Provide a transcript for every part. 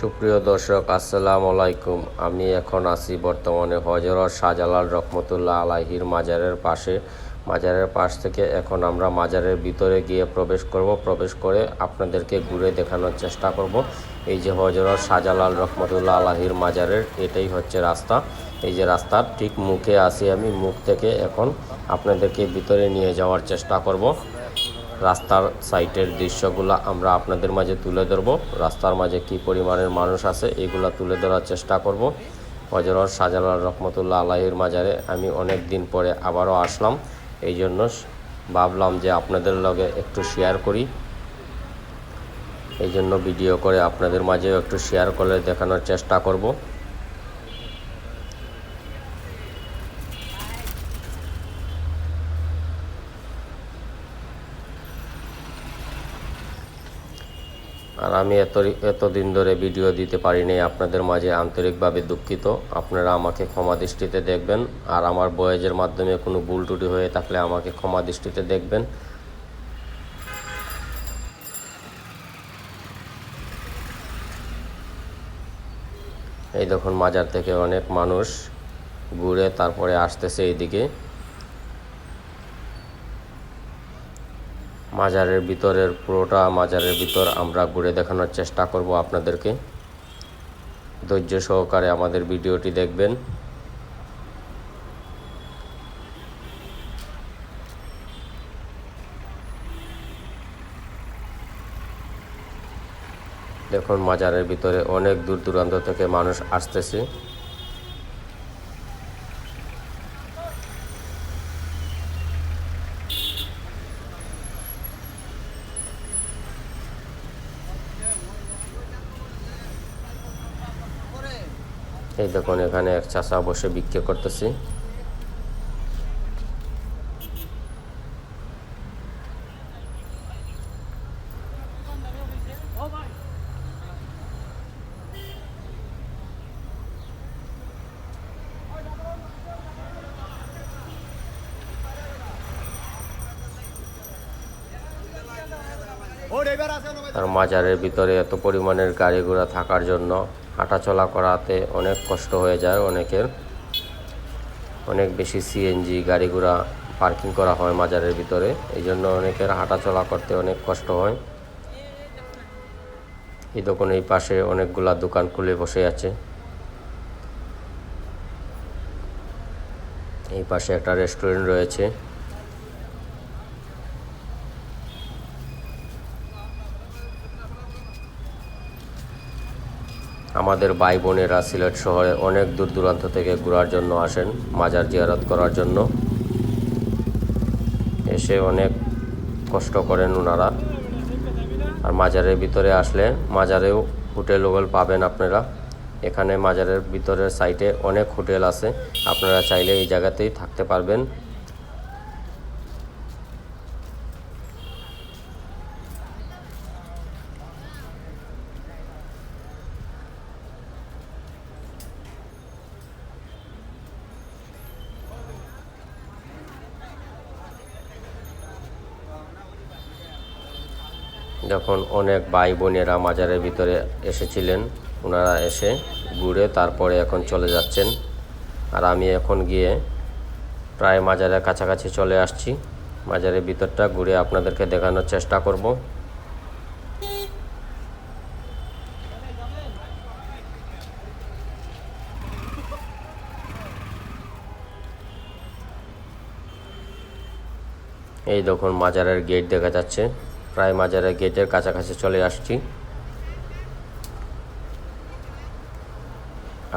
সুপ্রিয় দর্শক, আসসালামু আলাইকুম। আমি এখন আছি বর্তমানে হযরত শাহজালাল রহমতুল্লাহ আলাইহির মাজারের পাশ থেকে এখন আমরা মাজারের ভিতরে গিয়ে প্রবেশ করে আপনাদেরকে ঘুরে দেখানোর চেষ্টা করব। এই যে হযরত শাহজালাল রহমতুল্লাহ আলাইহির মাজারের এটাই হচ্ছে রাস্তা। এই যে রাস্তার ঠিক মুখে আছি আমি, মুখ থেকে এখন আপনাদেরকে ভিতরে নিয়ে যাওয়ার চেষ্টা করব। রাস্তার সাইটের দৃশ্যগুলো আমরা আপনাদের মাঝে তুলে ধরব। রাস্তার মাঝে কি পরিমাণের মানুষ আছে এগুলো তুলে ধরার চেষ্টা করব। হযরত শাহজালাল রহমতুল্লাহ আলাইহির মাজারে আমি অনেক দিন পরে আবারও আসলাম, এই জন্য ভাবলাম যে আপনাদের লগে একটু শেয়ার করি। এই জন্য ভিডিও করে আপনাদের মাঝেও একটু শেয়ার করে দেখানোর চেষ্টা করব। আর আমি এতদিন ধরে ভিডিও দিতে পারিনি, আপনাদের মাঝে আন্তরিকভাবে দুঃখিত। আপনারা আমাকে ক্ষমা দৃষ্টিতে দেখবেন, আর আমার ভয়েসের মাধ্যমে কোনো ভুল ত্রুটি হয়ে থাকলে আমাকে ক্ষমা দৃষ্টিতে দেখবেন। এই দেখুন, মাজার থেকে অনেক মানুষ ঘুরে তারপরে আসতেছে এইদিকে। পুরোটা মাজারের ভিতর আমরা ঘুরে দেখানোর চেষ্টা করব আপনাদেরকে। ধৈর্য সহকারে আমাদের ভিডিওটি দেখবেন। দেখুন, মাজারের ভিতরে অনেক দূর দূরান্ত থেকে মানুষ আসতেছে। এই দেখুন, এখানে এক চাচা বসে বিক্রি করতেছে। আর মাজারের ভিতরে এত পরিমাণের গাড়ি ঘোড়া থাকার জন্য হাঁটাচলা করাতে অনেক কষ্ট হয়ে যায় অনেকের। অনেক বেশি সিএনজি গাড়ি ঘোড়া পার্কিং করা হয় মাজারের ভিতরে, এই জন্য অনেকের হাঁটাচলা করতে অনেক কষ্ট হয়। এই দোকান এই পাশে অনেকগুলা দোকান খুলে বসে আছে। এই পাশে একটা রেস্টুরেন্ট রয়েছে। আমাদের ভাই বোনেরা সিলেট শহরে অনেক দূর দূরান্ত থেকে ঘোরার জন্য আসেন, মাজার জিয়ারত করার জন্য। এসে অনেক কষ্ট করেন ওনারা। আর মাজারের ভিতরে আসলে মাজারেও হোটেল পাবেন আপনারা। এখানে মাজারের ভিতরের সাইটে অনেক হোটেল আছে, আপনারা চাইলে এই জায়গাতেই থাকতে পারবেন। যখন অনেক ভাই বোনেরা মাজারের ভিতরে এসেছিলেন, ওনারা এসে ঘুরে তারপরে এখন চলে যাচ্ছেন। আর আমি এখন গিয়ে প্রায় মাজারের কাছাকাছি চলে আসছি। মাজারের ভিতরটা ঘুরে আপনাদেরকে দেখানোর চেষ্টা করব। এই দেখুন, মাজারের গেট দেখা যাচ্ছে। প্রায় মাজারের গেটের কাছাকাছি চলে আসছি।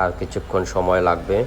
আর কিছুক্ষণ সময় লাগবে।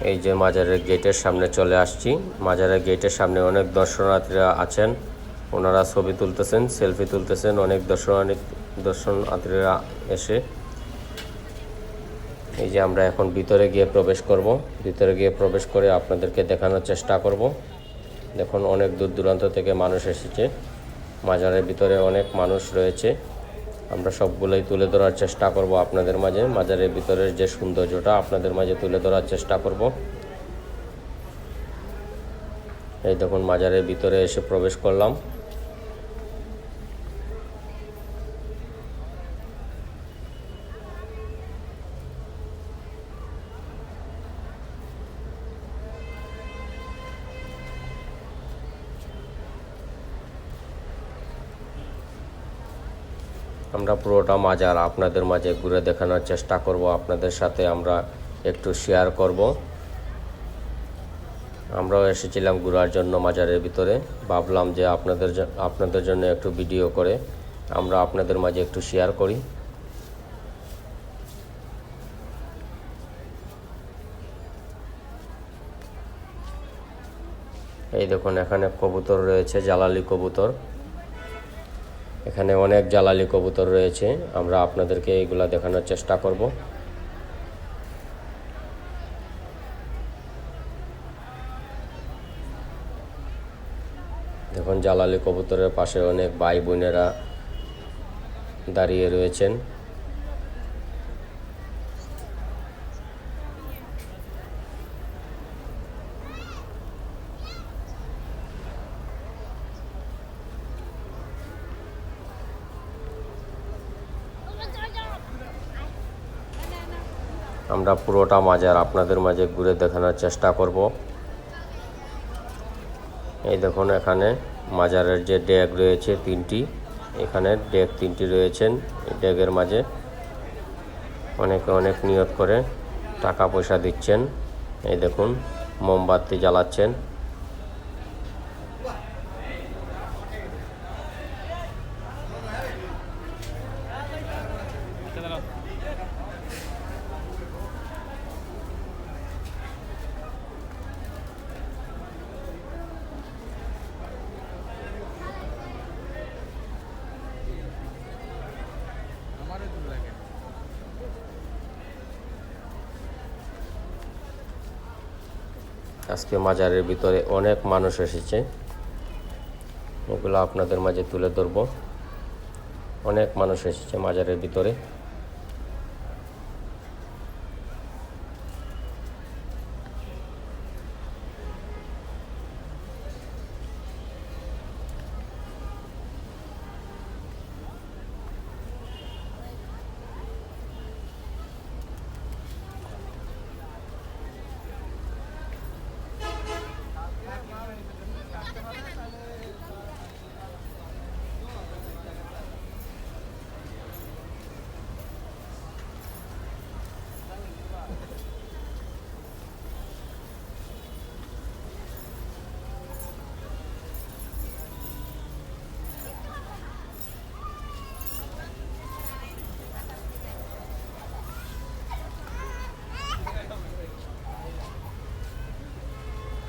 এই যে মাজারের গেটের সামনে চলে আসছি। মাজারের গেটের সামনে অনেক দর্শনার্থীরা আছেন, ওনারা ছবি তুলতেছেন, সেলফি তুলতেছেন। অনেক দর্শনার্থীরা এসে এই যে আমরা এখন ভিতরে গিয়ে প্রবেশ করব। ভিতরে গিয়ে প্রবেশ করে আপনাদেরকে দেখানোর চেষ্টা করব। দেখুন অনেক দূর দূরান্ত থেকে মানুষ এসেছে, মাজারের ভিতরে অনেক মানুষ রয়েছে। আমরা সবগুলোই তুলে ধরার চেষ্টা করব আপনাদের মাঝে। মাজারের ভিতরের যে সৌন্দর্যটা আপনাদের মাঝে তুলে ধরার চেষ্টা করব। এই দেখুন মাজারের ভিতরে এসে প্রবেশ করলাম। আমরা পুরোটা মাজার আপনাদের মাঝে ঘুরে দেখানোর চেষ্টা করব, আপনাদের সাথে আমরা একটু শেয়ার করব। আমরাও এসেছিলাম ঘোরার জন্য মাজারের ভিতরে, ভাবলাম যে আপনাদের জন্য একটু ভিডিও করে আমরা আপনাদের মাঝে একটু শেয়ার করি। এই দেখুন এখানে কবুতর রয়েছে, জালালি কবুতর। এখানে অনেক জালালি কবুতর রয়েছে, আমরা আপনাদেরকে এগুলা দেখানোর চেষ্টা করব। দেখুন জালালি কবুতরের পাশে অনেক ভাই বোনেরা দাঁড়িয়ে রয়েছেন। আমরা পুরোটা মাজার আপনাদের মাঝে ঘুরে দেখানোর চেষ্টা করব। এই দেখুন এখানে মাজারের যে ডেক রয়েছে তিনটি, এখানে ডেক তিনটি রয়েছেন। এই ডেকের মাঝে অনেকে অনেক নিয়ত করে টাকা পয়সা দিচ্ছেন। এই দেখুন মোমবাতি জ্বালাচ্ছেন। আজকে মাজারের ভিতরে অনেক মানুষ এসেছে, এগুলো আপনাদের মাঝে তুলে ধরব। অনেক মানুষ এসেছে মাজারের ভিতরে।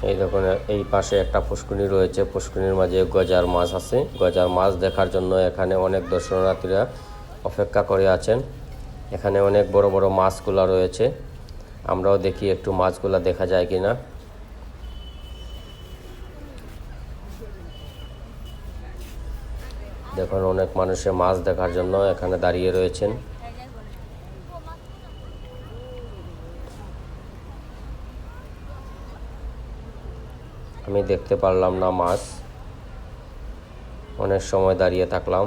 এই দেখুন এই পাশে একটা পুষ্করিণী রয়েছে, পুষ্করিণীর মাঝে গজার মাছ আছে। গজার মাছ দেখার জন্য এখানে অনেক দর্শনার্থীরা অপেক্ষা করে আছেন। এখানে অনেক বড় বড় মাছগুলা রয়েছে, আমরাও দেখি একটু মাছগুলা দেখা যায় কিনা। দেখুন অনেক মানুষে মাছ দেখার জন্য এখানে দাঁড়িয়ে রয়েছেন। আমি দেখতে পারলাম না মাছ, অনেক সময় দাঁড়িয়ে থাকলাম।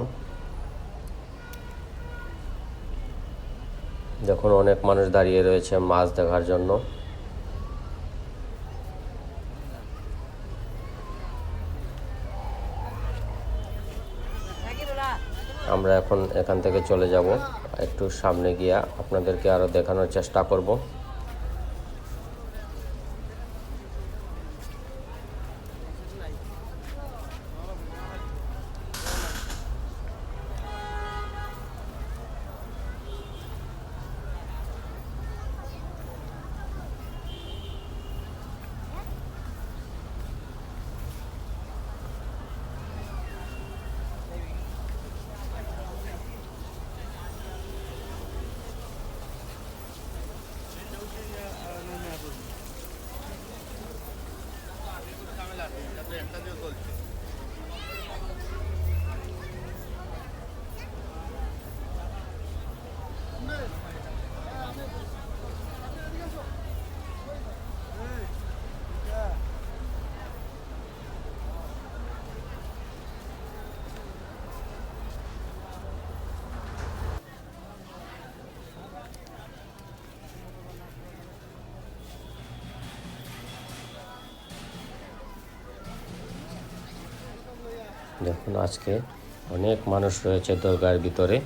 দেখুন অনেক মানুষ দাঁড়িয়ে রয়েছে মাছ দেখার জন্য। আমরা এখন এখান থেকে চলে যাব, একটু সামনে গিয়া আপনাদেরকে আরো দেখানোর চেষ্টা করব। দেখুন আজকে অনেক মানুষ রয়েছে দরগার ভিতরে।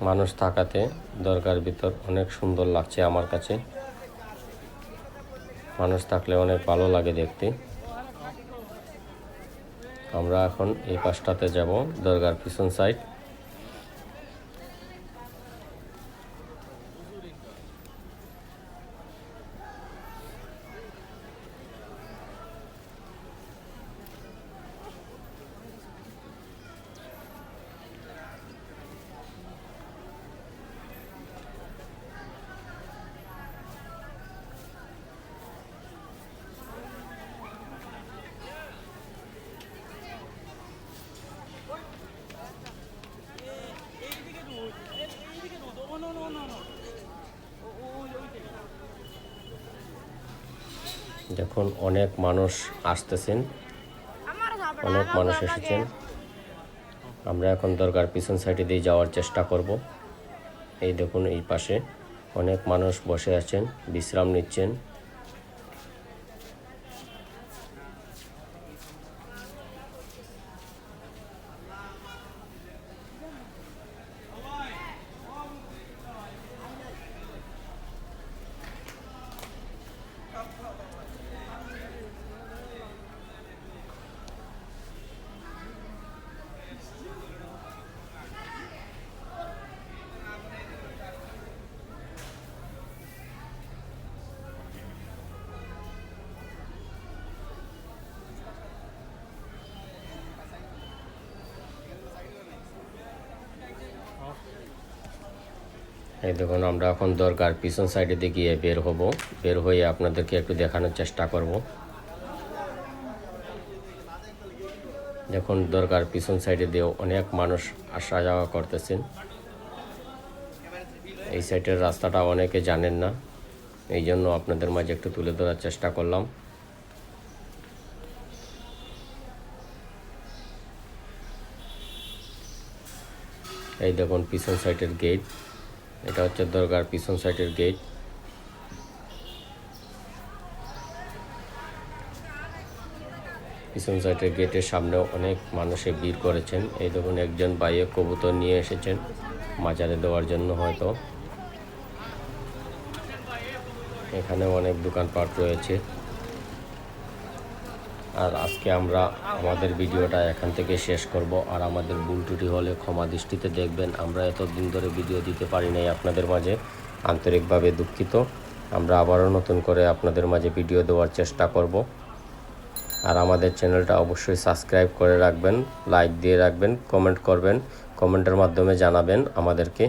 মানুষ থাকাতে দরগার ভিতর অনেক সুন্দর লাগছে আমার কাছে। মানুষ থাকলে অনেক ভালো লাগে দেখতে। আমরা এখন এই পাশটাতে যাব, দরগার পিছন সাইড। দেখুন অনেক মানুষ আসতেছেন, অনেক মানুষ এসেছেন। আমরা এখন দরগার পিছন সাইডে দিয়ে যাওয়ার চেষ্টা করব। এই দেখুন এই পাশে অনেক মানুষ বসে আছেন, বিশ্রাম নিচ্ছেন। এই দেখুন আমরা এখন দরগার পিছন সাইডে দিয়ে গিয়ে বের হব। বের হয়ে আপনাদেরকে একটু দেখানোর চেষ্টা করব। দেখুন দরগার পিছন সাইডে দিয়েও অনেক মানুষ আসা যাওয়া করতেছেন। এই সাইডের রাস্তাটা অনেকে জানেন না, এই জন্য আপনাদের মাঝে একটু তুলে ধরার চেষ্টা করলাম। এই দেখুন পিছন সাইডের গেট, এটা হচ্ছে দরগার পিছন সাইডের গেট। পিছন সাইডের গেটের সামনেও অনেক মানুষে ভিড় করেছেন। এই দেখুন একজন ভাইয়ে কবুতর নিয়ে এসেছেন মাজারে দেওয়ার জন্য হয়তো। এখানে অনেক দোকানপাট রয়েছে। আর আজকে আমরা আমাদের ভিডিওটা এখান থেকে শেষ করব। আর আমাদের ভুল ত্রুটি হলে ক্ষমা দৃষ্টিতে দেখবেন। আমরা এতদিন ধরে ভিডিও দিতে পারি নাই আপনাদের মাঝে, আন্তরিকভাবে দুঃখিত। আমরা আবারও নতুন করে আপনাদের মাঝে ভিডিও দেওয়ার চেষ্টা করব। আর আমাদের চ্যানেলটা অবশ্যই সাবস্ক্রাইব করে রাখবেন, লাইক দিয়ে রাখবেন, কমেন্ট করবেন, কমেন্টের মাধ্যমে জানাবেন আমাদেরকে।